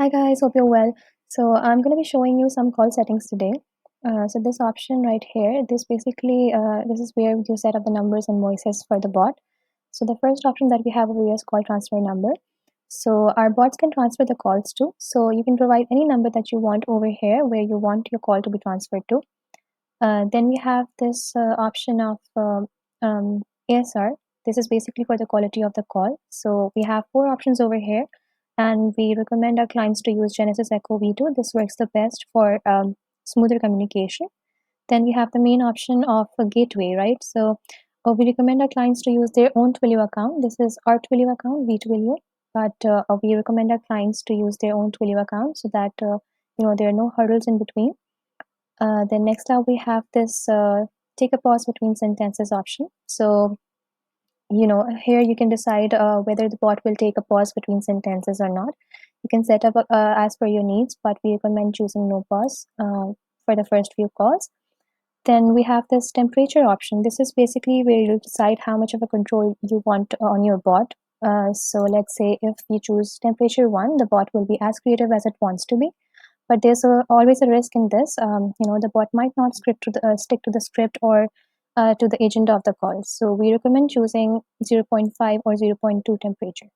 Hi guys, hope you're well. So I'm going to be showing you some call settings today. So this option right here, this is where you set up the numbers and voices for the bot. So the first option that we have over here is call transfer number. So our bots can transfer the calls to. So you can provide any number that you want over here where you want your call to be transferred to. Then we have this option of ASR. This is basically for the quality of the call. So we have four options over here, and we recommend our clients to use Genesis Echo V2. This works the best for smoother communication. Then we have the main option of a gateway, right? So we recommend our clients to use their own Twilio account. This is our Twilio account, V2Twilio, but we recommend our clients to use their own Twilio account so that there are no hurdles in between. Then next up we have this take a pause between sentences option. So here you can decide whether the bot will take a pause between sentences or not. You can set up as per your needs, but we recommend choosing no pause for the first few calls. Then we have this temperature option. This is basically where you'll decide how much of a control you want on your bot. So let's say if you choose temperature 1, the bot will be as creative as it wants to be. But there's always a risk in this. The bot might not stick to the script or to the agent of the call. So we recommend choosing 0.5 or 0.2 temperature.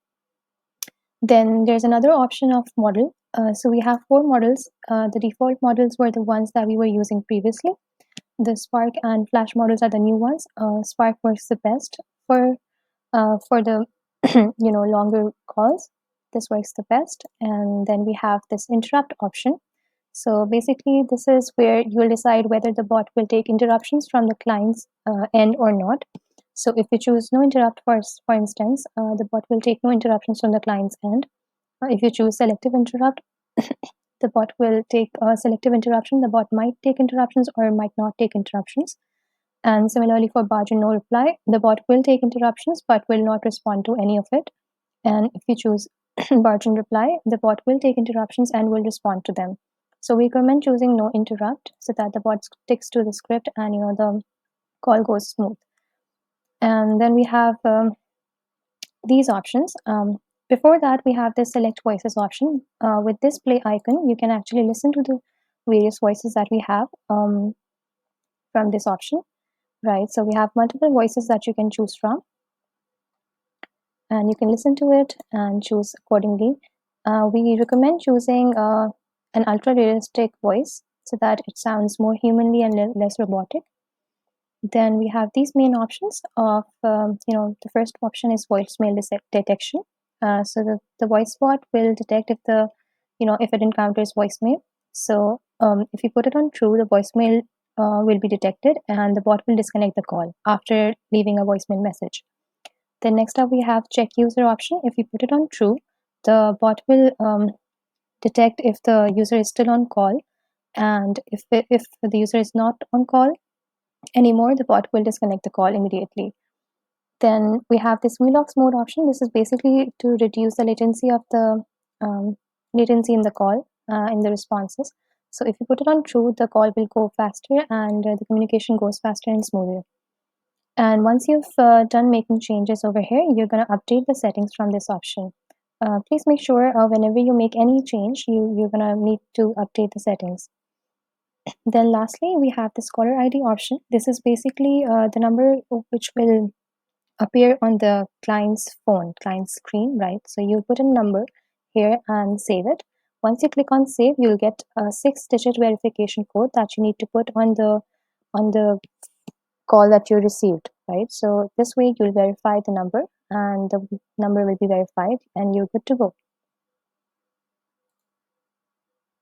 Then there's another option of model. So we have four models. The default models were the ones that we were using previously. The Spark and Flash models are the new ones. Spark works the best for the longer calls. This works the best. And then we have this interrupt option. So basically, this is where you will decide whether the bot will take interruptions from the client's end or not. So if you choose no interrupt, for instance, the bot will take no interruptions from the client's end. If you choose selective interrupt, the bot will take selective interruption. The bot might take interruptions or might not take interruptions. And similarly for barge and no reply, the bot will take interruptions but will not respond to any of it. And if you choose barge and reply, the bot will take interruptions and will respond to them. So we recommend choosing no interrupt so that the bot sticks to the script and the call goes smooth. And then we have these options. Before that, we have the select voices option. With this play icon, you can actually listen to the various voices that we have from this option, right? So we have multiple voices that you can choose from, and you can listen to it and choose accordingly. We recommend choosing an ultra realistic voice so that it sounds more humanly and less robotic. Then we have these main options of, the first option is voicemail detection. So the voice bot will detect if if it encounters voicemail. So if you put it on true, the voicemail will be detected and the bot will disconnect the call after leaving a voicemail message. Then next up we have check user option. If you put it on true, the bot will detect if the user is still on call, and if the user is not on call anymore, the bot will disconnect the call immediately. Then we have this Velox mode option. This is basically to reduce the latency of the latency in the call in the responses. So if you put it on true, the call will go faster and the communication goes faster and smoother. And once you've done making changes over here, you're going to update the settings from this option. Please make sure whenever you make any change, you're going to need to update the settings. Then lastly, we have this caller ID option. This is basically the number which will appear on the client's screen, right? So you put a number here and save it. Once you click on save, you'll get a 6-digit verification code that you need to put on the call that you received, right? So this way you'll verify the number and the number will be verified and you're good to go.